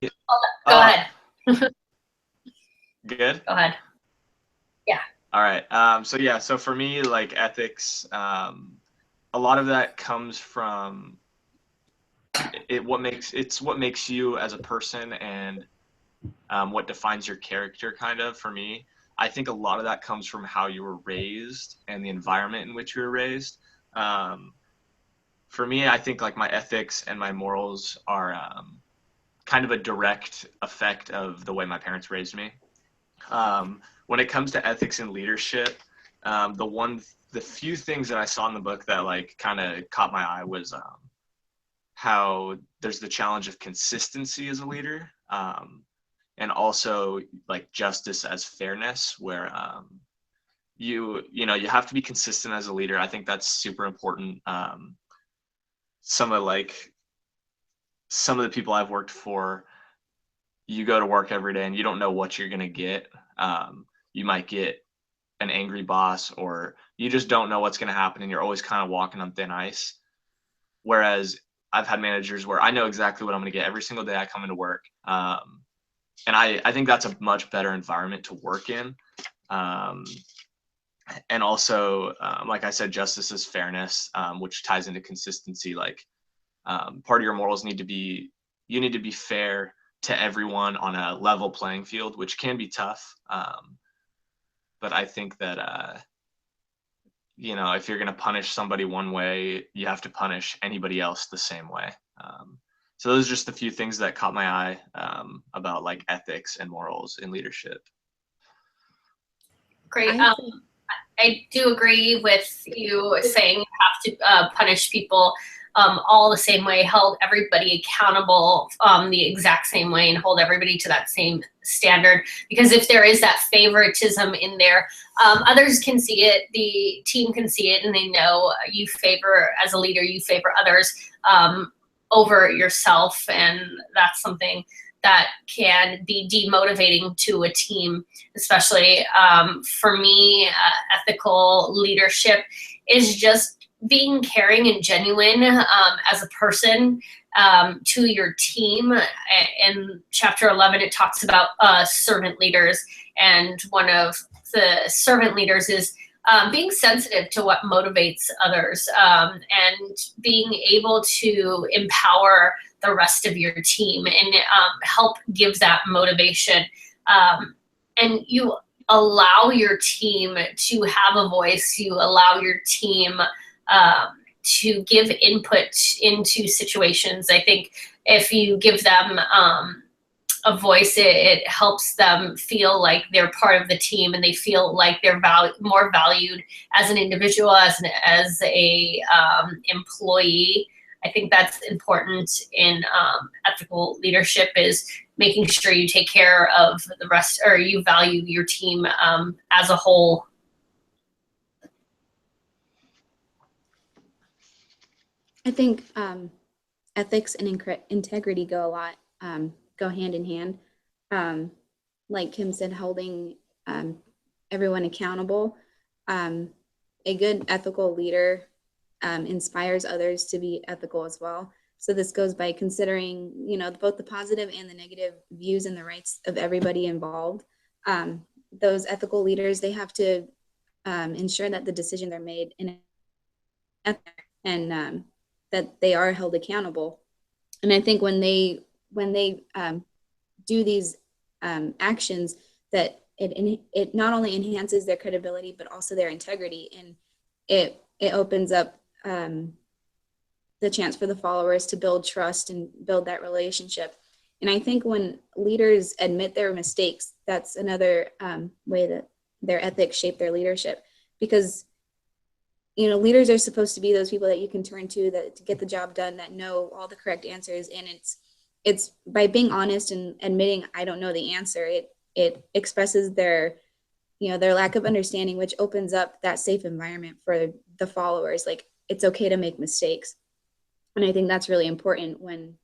Go ahead. Good? Go ahead. Yeah. All right. So for me, like ethics, a lot of that comes from what makes you as a person, and what defines your character, kind of. For me, I think a lot of that comes from how you were raised and the environment in which you were raised. Um, for me, I think like my ethics and my morals are kind of a direct effect of the way my parents raised me. When it comes to ethics and leadership, the few things that I saw in the book that like kind of caught my eye was how there's the challenge of consistency as a leader, and also like justice as fairness, where you have to be consistent as a leader. I think that's super important. Some of like some of the people I've worked for, you go to work every day and you don't know what you're gonna get. You might get an angry boss, or you just don't know what's gonna happen, and you're always kind of walking on thin ice. Whereas I've had managers where I know exactly what I'm gonna get every single day I come into work, and I think that's a much better environment to work in. Um, and also, like I said, justice is fairness, which ties into consistency. Like part of your morals you need to be fair to everyone on a level playing field, which can be tough. But I think that if you're going to punish somebody one way, you have to punish anybody else the same way. So those are just a few things that caught my eye about like ethics and morals in leadership. Great. I do agree with you saying you have to punish people all the same way, hold everybody accountable the exact same way, and hold everybody to that same standard. Because if there is that favoritism in there, others can see it, the team can see it, and they know you favor, as a leader, you favor others over yourself, and that's something that can be demotivating to a team, especially for me. Ethical leadership is just being caring and genuine as a person to your team. In chapter 11, it talks about servant leaders, and one of the servant leaders is being sensitive to what motivates others, and being able to empower the rest of your team and help give that motivation. And you allow your team to have a voice. You allow your team to give input into situations. I think if you give them a voice, it helps them feel like they're part of the team, and they feel like they're more valued as an individual, as a employee. I think that's important in ethical leadership, is making sure you take care of the rest, or you value your team as a whole. I think ethics and integrity go hand in hand. Like Kim said, holding everyone accountable. A good ethical leader inspires others to be ethical as well. So this goes by considering, both the positive and the negative views and the rights of everybody involved. Those ethical leaders, they have to ensure that the decisions are made and that they are held accountable. And I think when they do these actions, that it not only enhances their credibility but also their integrity, and it opens up the chance for the followers to build trust and build that relationship. And I think when leaders admit their mistakes, that's another way that their ethics shape their leadership, because leaders are supposed to be those people that you can turn to get the job done, that know all the correct answers. And it's by being honest and admitting I don't know the answer, it expresses their lack of understanding, which opens up that safe environment for the followers. Like, it's okay to make mistakes. And I think that's really important when,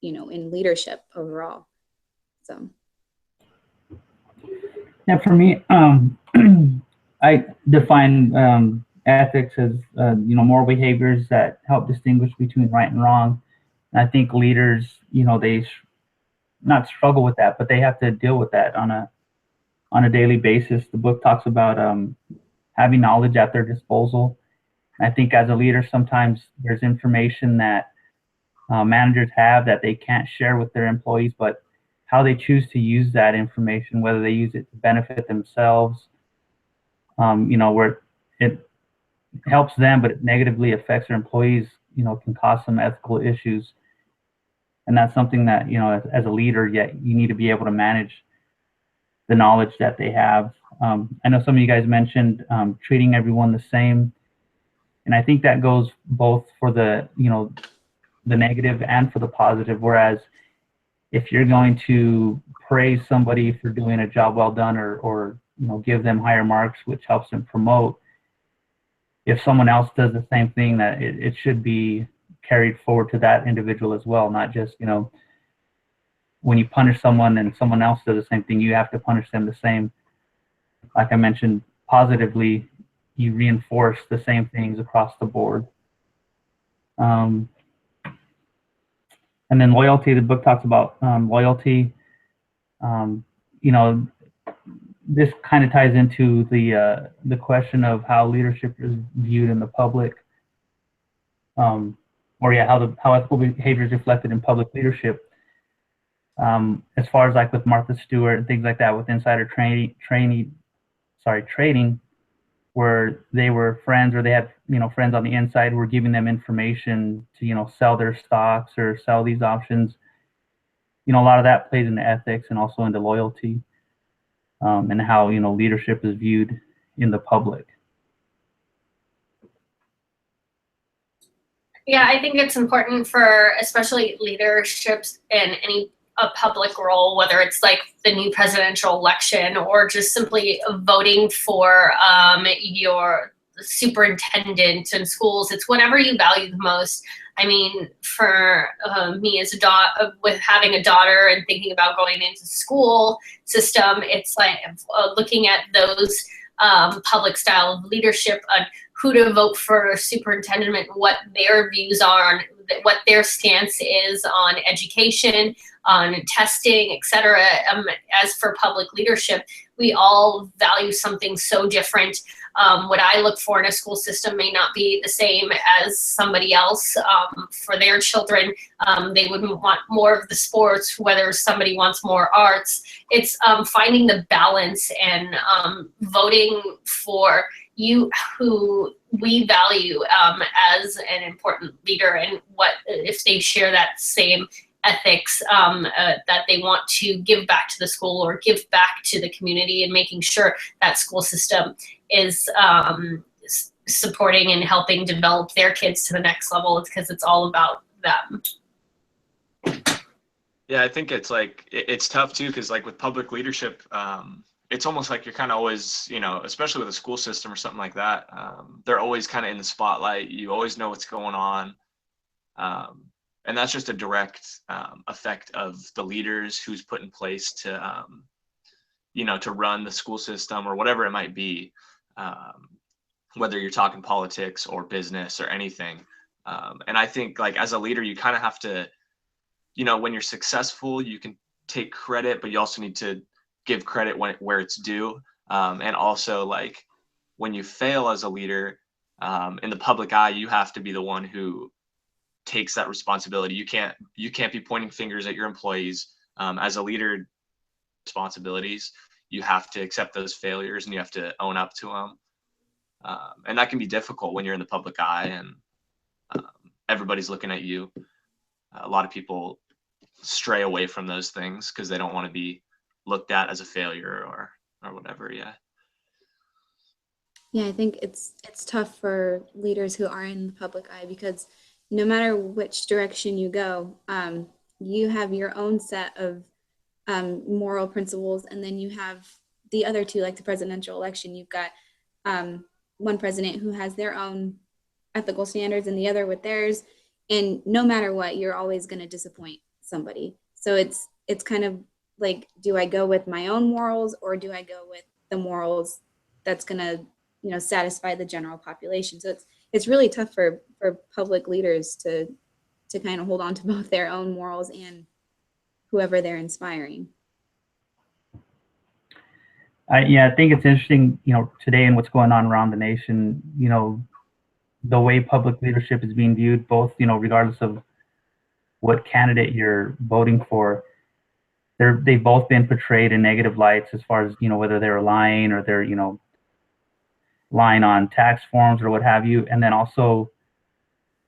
in leadership overall. So. Yeah, for me, I define ethics as, moral behaviors that help distinguish between right and wrong. And I think leaders, not struggle with that, but they have to deal with that on a daily basis. The book talks about having knowledge at their disposal. I think as a leader, sometimes there's information that managers have that they can't share with their employees, but how they choose to use that information, whether they use it to benefit themselves, where it helps them, but it negatively affects their employees, can cause some ethical issues. And that's something that, as a leader, yet you need to be able to manage the knowledge that they have. I know some of you guys mentioned treating everyone the same. And I think that goes both for the negative and for the positive. Whereas if you're going to praise somebody for doing a job well done or give them higher marks, which helps them promote, if someone else does the same thing, that it should be carried forward to that individual as well, not just, when you punish someone and someone else does the same thing, you have to punish them the same. Like I mentioned, positively, you reinforce the same things across the board. And then loyalty, the book talks about loyalty. This kind of ties into the question of how leadership is viewed in the public, how ethical behavior is reflected in public leadership. As far as like with Martha Stewart and things like that, with insider trading, where they were friends or they had friends on the inside who were giving them information to sell their stocks or sell these options. A lot of that plays into ethics and also into loyalty, and how leadership is viewed in the public. Yeah, I think it's important for especially leaderships in a public role, whether it's like the new presidential election or just simply voting for your superintendent in schools. It's whatever you value the most. I mean, for me as with having a daughter and thinking about going into school system, it's like looking at those public style of leadership on who to vote for superintendent, what their views are on what their stance is on education, on testing, etc. As for public leadership, we all value something so different. What I look for in a school system may not be the same as somebody else. For their children, they would want more of the sports, whether somebody wants more arts. It's finding the balance and voting for you who we value as an important leader, and what if they share that same ethics that they want to give back to the school or give back to the community, and making sure that school system is supporting and helping develop their kids to the next level. It's because it's all about them. Yeah, I think it's tough too, because like with public leadership, it's almost like you're kind of always, especially with a school system or something like that, they're always kind of in the spotlight. You always know what's going on. And that's just a direct effect of the leaders who's put in place to, to run the school system or whatever it might be, whether you're talking politics or business or anything. And I think like as a leader, you kind of have to, when you're successful, you can take credit, but you also need to give credit where it's due. And also like when you fail as a leader in the public eye, you have to be the one who takes that responsibility. You can't be pointing fingers at your employees. As a leader, responsibilities, you have to accept those failures and you have to own up to them. And that can be difficult when you're in the public eye and everybody's looking at you. A lot of people stray away from those things because they don't want to be looked at as a failure or whatever. Yeah, I think it's tough for leaders who are in the public eye, because no matter which direction you go, you have your own set of moral principles, and then you have the other two, like the presidential election. You've got one president who has their own ethical standards and the other with theirs, and no matter what, you're always going to disappoint somebody. So it's kind of like, do I go with my own morals, or do I go with the morals that's going to satisfy the general population? So it's really tough for public leaders to kind of hold on to both their own morals and whoever they're inspiring. Yeah, I think it's interesting, today and what's going on around the nation, the way public leadership is being viewed, both, regardless of what candidate you're voting for, they've both been portrayed in negative lights as far as, whether they're lying or they're, lying on tax forms or what have you. And then also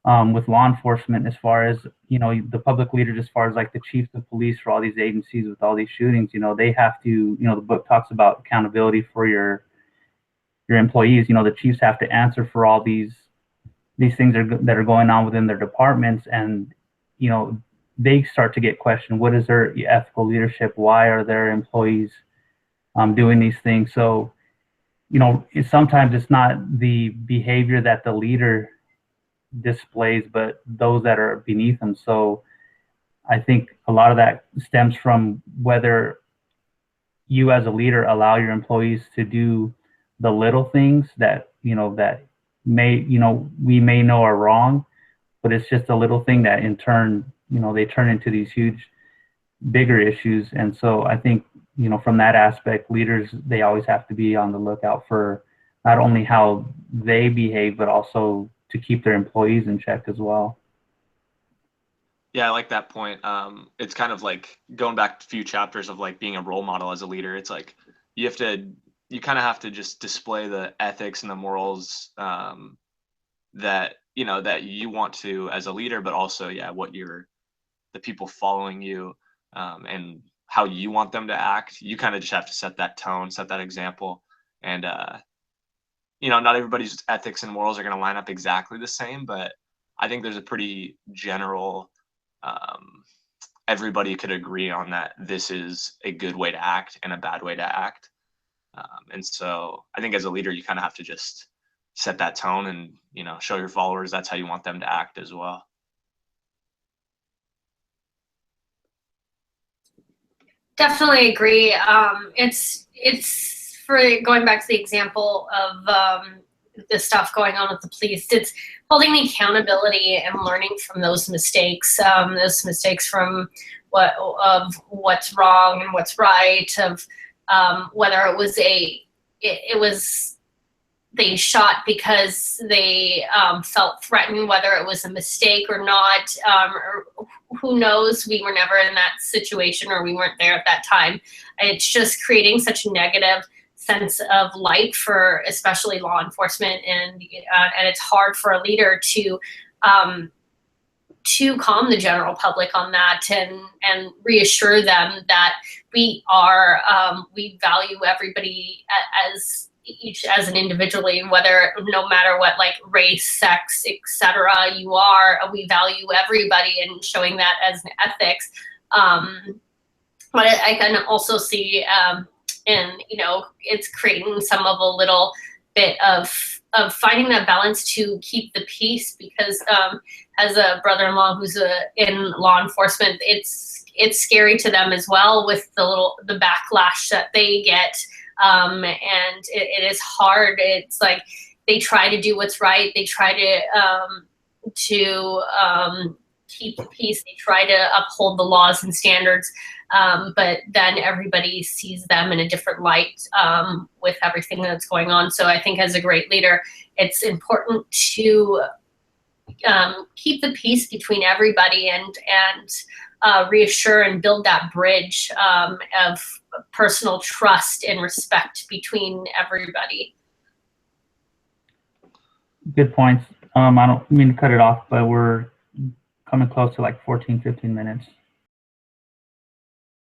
with law enforcement, as far as, the public leaders, as far as like the chiefs of police for all these agencies with all these shootings, they have to, the book talks about accountability for your employees. The chiefs have to answer for all these things that are going on within their departments. And, they start to get questioned. What is their ethical leadership? Why are their employees doing these things? So, sometimes it's not the behavior that the leader displays, but those that are beneath them. So I think a lot of that stems from whether you as a leader allow your employees to do the little things that, that may, we may know are wrong, but it's just a little thing that in turn, they turn into these huge, bigger issues. And so I think, from that aspect, leaders, they always have to be on the lookout for not only how they behave, but also to keep their employees in check as well. Yeah, I like that point. It's kind of like going back a few chapters of like being a role model as a leader. It's like you kind of have to just display the ethics and the morals that that you want to as a leader, but also what the people following you and how you want them to act. You kind of just have to set that tone, set that example, and not everybody's ethics and morals are going to line up exactly the same, but I think there's a pretty general everybody could agree on that this is a good way to act and a bad way to act. And so I think as a leader, you kind of have to just set that tone and, show your followers that's how you want them to act as well. Definitely agree. It's for going back to the example of the stuff going on with the police. It's holding the accountability and learning from those mistakes from what's wrong and what's right. Of whether it was it was they shot because they felt threatened, whether it was a mistake or not, or who knows, we were never in that situation or we weren't there at that time. It's just creating such a negative sense of light for especially law enforcement, and it's hard for a leader to calm the general public on that and reassure them that we value everybody as an individually, whether no matter what like race, sex, etc. you are, we value everybody, and showing that as an ethics. But I can also see it's creating some of a little bit of finding that balance to keep the peace, because as a brother-in-law who's in law enforcement, it's scary to them as well with the backlash that they get. And it is hard. It's like they try to do what's right. They try to keep the peace. They try to uphold the laws and standards. But then everybody sees them in a different light with everything that's going on. So I think as a great leader, it's important to keep the peace between everybody and reassure and build that bridge of personal trust and respect between everybody. Good points. I don't mean to cut it off, but we're coming close to like 14, 15 minutes.